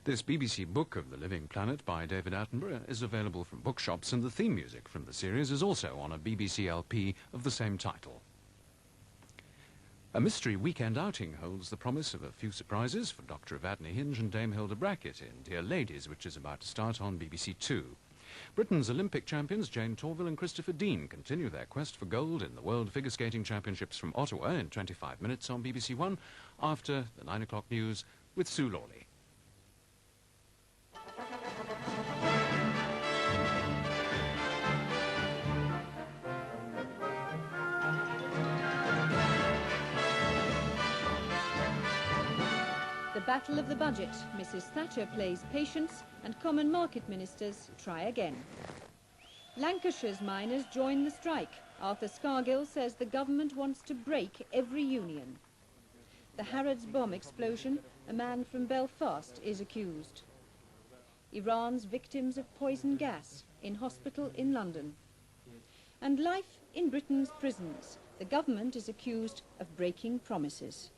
This BBC book of The Living Planet by David Attenborough is available from bookshops, and the theme music from the series is also on a BBC LP of the same title. A mystery weekend outing holds the promise of a few surprises for Dr. Evadne Hinge and Dame Hilda Brackett in Dear Ladies, which is about to start on BBC Two. Britain's Olympic champions Jane Torvill and Christopher Dean continue their quest for gold in the World Figure Skating Championships from Ottawa in 25 minutes on BBC One after the 9 o'clock news with Sue Lawley. The Battle of the Budget. Mrs. Thatcher plays patience and Common Market ministers try again. Lancashire's miners join the strike. Arthur Scargill says the government wants to break every union. The Harrods bomb explosion. A man from Belfast is accused. Iran's victims of poison gas in hospital in London. And life in Britain's prisons. The government is accused of breaking promises.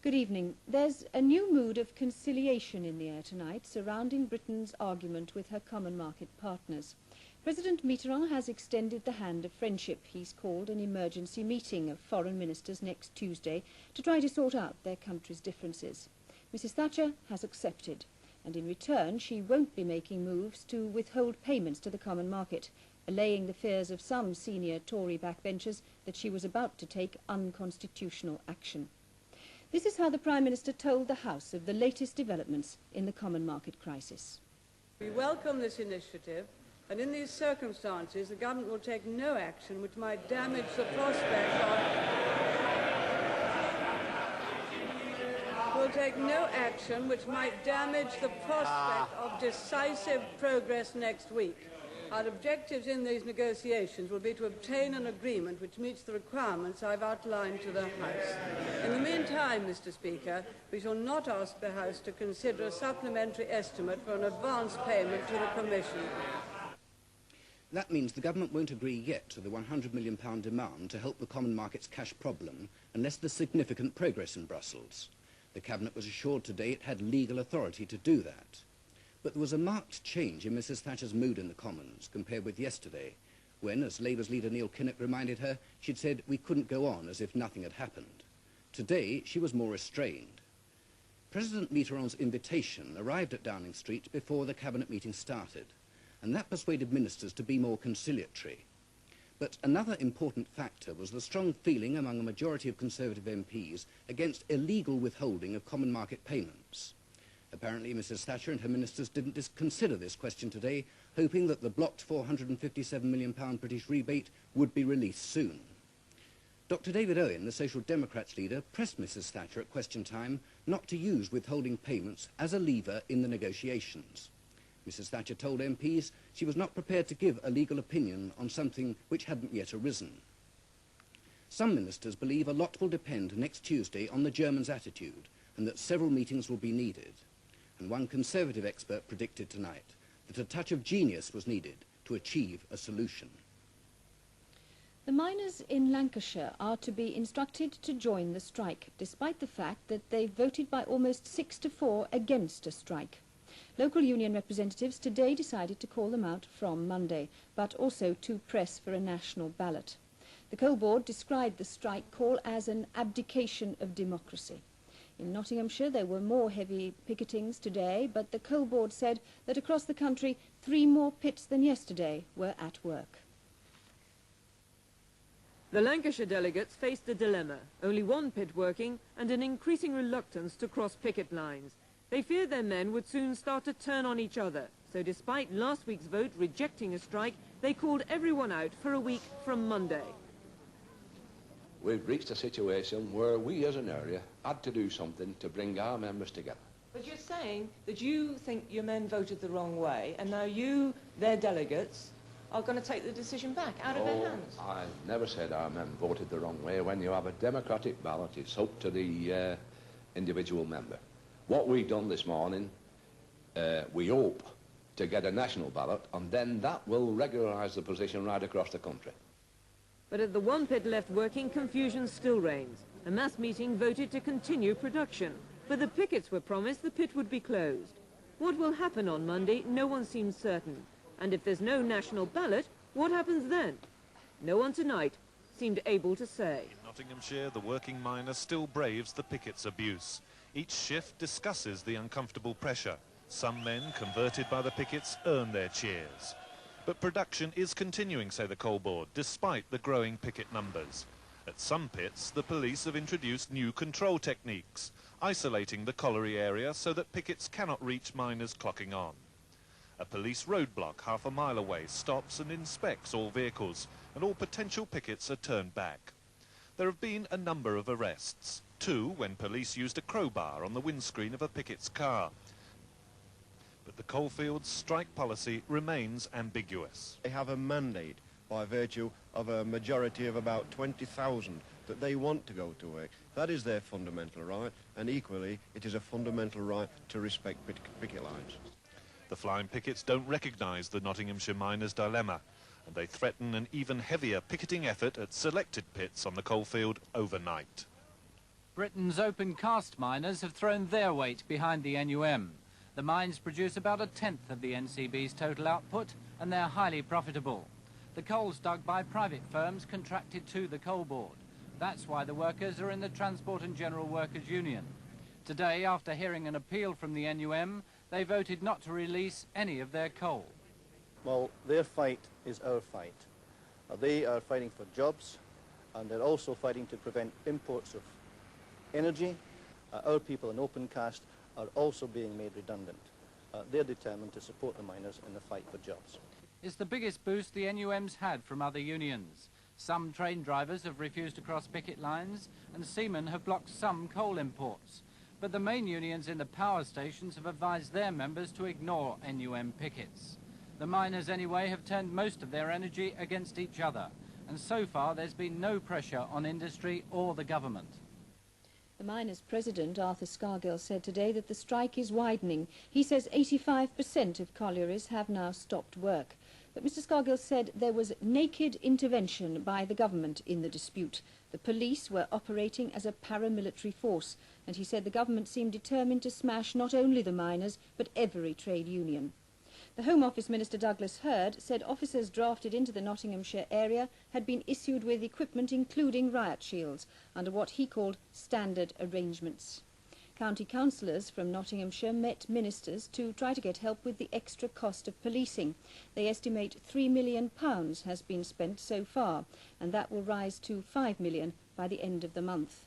Good evening. There's a new mood of conciliation in the air tonight surrounding Britain's argument with her common market partners. President Mitterrand has extended the hand of friendship. He's called an emergency meeting of foreign ministers next Tuesday to try to sort out their country's differences. Mrs. Thatcher has accepted, and in return she won't be making moves to withhold payments to the common market, allaying the fears of some senior Tory backbenchers that she was about to take unconstitutional action. This is how the Prime Minister told the House of the latest developments in the common market crisis. We welcome this initiative, and in these circumstances the government will take no action which might damage the prospect of decisive progress next week. Our objectives in these negotiations will be to obtain an agreement which meets the requirements I've outlined to the House. In the meantime, Mr. Speaker, we shall not ask the House to consider a supplementary estimate for an advance payment to the Commission. That means the government won't agree yet to the £100 million demand to help the common market's cash problem unless there's significant progress in Brussels. The Cabinet was assured today it had legal authority to do that. But there was a marked change in Mrs. Thatcher's mood in the Commons compared with yesterday, when, as Labour's leader Neil Kinnock reminded her, she'd said we couldn't go on as if nothing had happened. Today, she was more restrained. President Mitterrand's invitation arrived at Downing Street before the Cabinet meeting started, and that persuaded ministers to be more conciliatory. But another important factor was the strong feeling among a majority of Conservative MPs against illegal withholding of common market payments. Apparently, Mrs. Thatcher and her ministers didn't consider this question today, hoping that the blocked £457 million British rebate would be released soon. Dr. David Owen, the Social Democrats leader, pressed Mrs. Thatcher at question time not to use withholding payments as a lever in the negotiations. Mrs. Thatcher told MPs she was not prepared to give a legal opinion on something which hadn't yet arisen. Some ministers believe a lot will depend next Tuesday on the Germans' attitude, and that several meetings will be needed. And one Conservative expert predicted tonight that a touch of genius was needed to achieve a solution. The miners in Lancashire are to be instructed to join the strike, despite the fact that they voted by almost 6-4 against a strike. Local union representatives today decided to call them out from Monday, but also to press for a national ballot. The Coal Board described the strike call as an abdication of democracy. In Nottinghamshire, there were more heavy picketings today, but the Coal Board said that across the country, 3 more pits than yesterday were at work. The Lancashire delegates faced a dilemma, only 1 pit working and an increasing reluctance to cross picket lines. They feared their men would soon start to turn on each other, so despite last week's vote rejecting a strike, they called everyone out for a week from Monday. We've reached a situation where we as an area had to do something to bring our members together. But you're saying that you think your men voted the wrong way, and now you, their delegates, are going to take the decision back out of their hands. I never said our men voted the wrong way. When you have a democratic ballot, it's up to the individual member. What we've done this morning, we hope to get a national ballot, and then that will regularise the position right across the country. But at the 1 pit left working, confusion still reigns. A mass meeting voted to continue production. But the pickets were promised the pit would be closed. What will happen on Monday, no one seems certain. And if there's no national ballot, what happens then? No one tonight seemed able to say. In Nottinghamshire, the working miner still braves the pickets' abuse. Each shift discusses the uncomfortable pressure. Some men, converted by the pickets, earn their cheers. But production is continuing, say the Coal Board, despite the growing picket numbers. At some pits, the police have introduced new control techniques, isolating the colliery area so that pickets cannot reach miners clocking on. A police roadblock half a mile away stops and inspects all vehicles, and all potential pickets are turned back. There have been a number of arrests. 2 when police used a crowbar on the windscreen of a picket's car. But the coalfields' strike policy remains ambiguous. They have a mandate by virtue of a majority of about 20,000 that they want to go to work. That is their fundamental right, and equally it is a fundamental right to respect picket lines. The flying pickets don't recognise the Nottinghamshire miners' dilemma, and they threaten an even heavier picketing effort at selected pits on the coalfield overnight. Britain's open cast miners have thrown their weight behind the NUM. The mines produce about 1/10 of the NCB's total output, and they're highly profitable. The coals dug by private firms contracted to the Coal Board. That's why the workers are in the Transport and General Workers Union. Today, after hearing an appeal from the NUM, they voted not to release any of their coal. Well, their fight is our fight. They are fighting for jobs, and they're also fighting to prevent imports of energy. Our people in open cast are also being made redundant. They're determined to support the miners in the fight for jobs. It's the biggest boost the NUM's had from other unions. Some train drivers have refused to cross picket lines, and seamen have blocked some coal imports. But the main unions in the power stations have advised their members to ignore NUM pickets. The miners, anyway, have turned most of their energy against each other, and so far there's been no pressure on industry or the government. The miners' president, Arthur Scargill, said today that the strike is widening. He says 85% of collieries have now stopped work. But Mr. Scargill said there was naked intervention by the government in the dispute. The police were operating as a paramilitary force, and he said the government seemed determined to smash not only the miners, but every trade union. The Home Office Minister Douglas Hurd said officers drafted into the Nottinghamshire area had been issued with equipment including riot shields under what he called standard arrangements. County councillors from Nottinghamshire met ministers to try to get help with the extra cost of policing. They estimate £3 million has been spent so far, and that will rise to £5 million by the end of the month.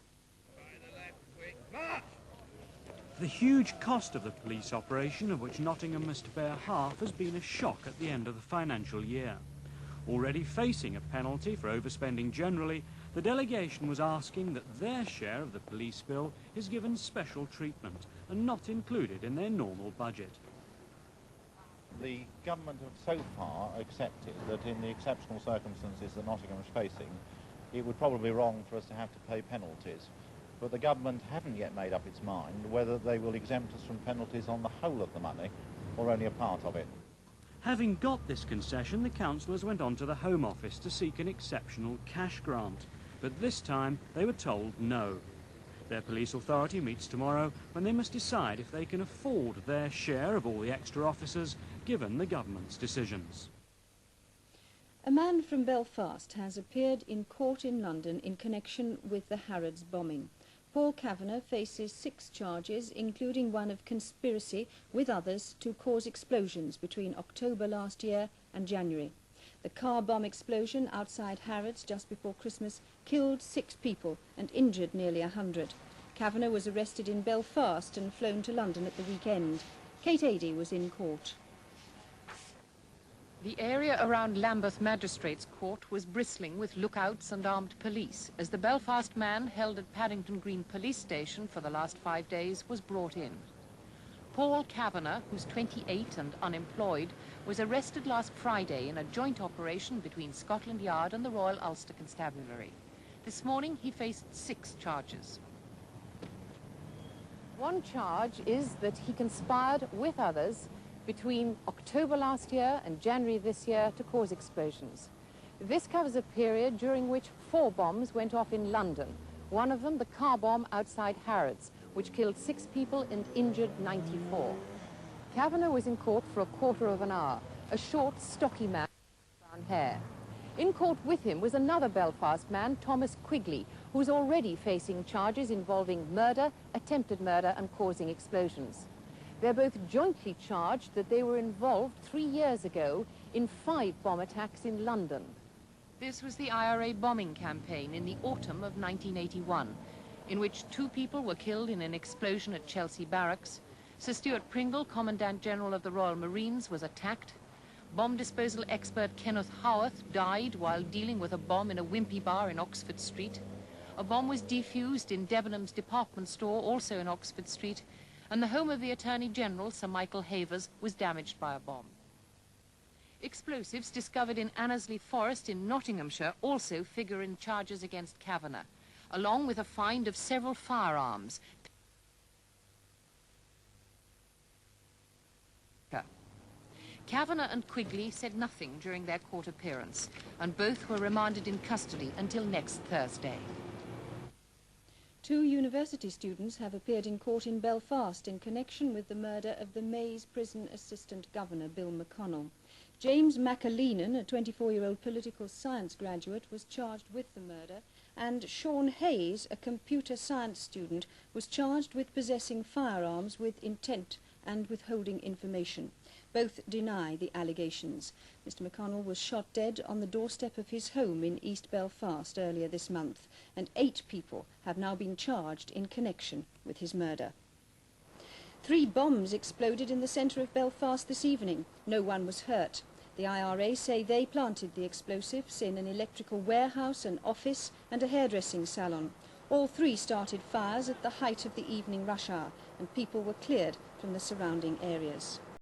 The huge cost of the police operation, of which Nottingham must bear half, has been a shock at the end of the financial year. Already facing a penalty for overspending generally, the delegation was asking that their share of the police bill is given special treatment and not included in their normal budget. The government have so far accepted that in the exceptional circumstances that Nottingham is facing, it would probably be wrong for us to have to pay penalties. But the government haven't yet made up its mind whether they will exempt us from penalties on the whole of the money or only a part of it. Having got this concession, the councillors went on to the Home Office to seek an exceptional cash grant. But this time they were told no. Their police authority meets tomorrow when they must decide if they can afford their share of all the extra officers given the government's decisions. A man from Belfast has appeared in court in London in connection with the Harrods bombing. Paul Kavanagh faces 6 charges, including one of conspiracy with others to cause explosions between October last year and January. The car bomb explosion outside Harrods just before Christmas killed 6 people and injured nearly 100. Kavanagh was arrested in Belfast and flown to London at the weekend. Kate Adie was in court. The area around Lambeth Magistrates Court was bristling with lookouts and armed police as the Belfast man held at Paddington Green Police Station for the last 5 days was brought in. Paul Kavanagh, who's 28 and unemployed, was arrested last Friday in a joint operation between Scotland Yard and the Royal Ulster Constabulary. This morning he faced 6 charges. One charge is that he conspired with others between October last year and January this year to cause explosions. This covers a period during which 4 bombs went off in London, one of them the car bomb outside Harrods, which killed 6 people and injured 94. Kavanagh was in court for a quarter of an hour, a short, stocky man with brown hair. In court with him was another Belfast man, Thomas Quigley, who's already facing charges involving murder, attempted murder and causing explosions. They're both jointly charged that they were involved 3 years ago in 5 bomb attacks in London. This was the IRA bombing campaign in the autumn of 1981, in which 2 people were killed in an explosion at Chelsea Barracks. Sir Stuart Pringle, Commandant General of the Royal Marines, was attacked. Bomb disposal expert Kenneth Howarth died while dealing with a bomb in a Wimpy bar in Oxford Street. A bomb was defused in Debenhams department store, also in Oxford Street, and the home of the Attorney General, Sir Michael Havers, was damaged by a bomb. Explosives discovered in Annesley Forest in Nottinghamshire also figure in charges against Kavanagh, along with a find of several firearms. Kavanagh and Quigley said nothing during their court appearance, and both were remanded in custody until next Thursday. 2 university students have appeared in court in Belfast in connection with the murder of the Mays Prison Assistant Governor, Bill McConnell. James McAleenan, a 24-year-old political science graduate, was charged with the murder, and Sean Hayes, a computer science student, was charged with possessing firearms with intent and withholding information. Both deny the allegations. Mr. McConnell was shot dead on the doorstep of his home in East Belfast earlier this month, and 8 people have now been charged in connection with his murder. 3 bombs exploded in the centre of Belfast this evening. No one was hurt. The IRA say they planted the explosives in an electrical warehouse, an office and a hairdressing salon. All 3 started fires at the height of the evening rush hour, and people were cleared from the surrounding areas.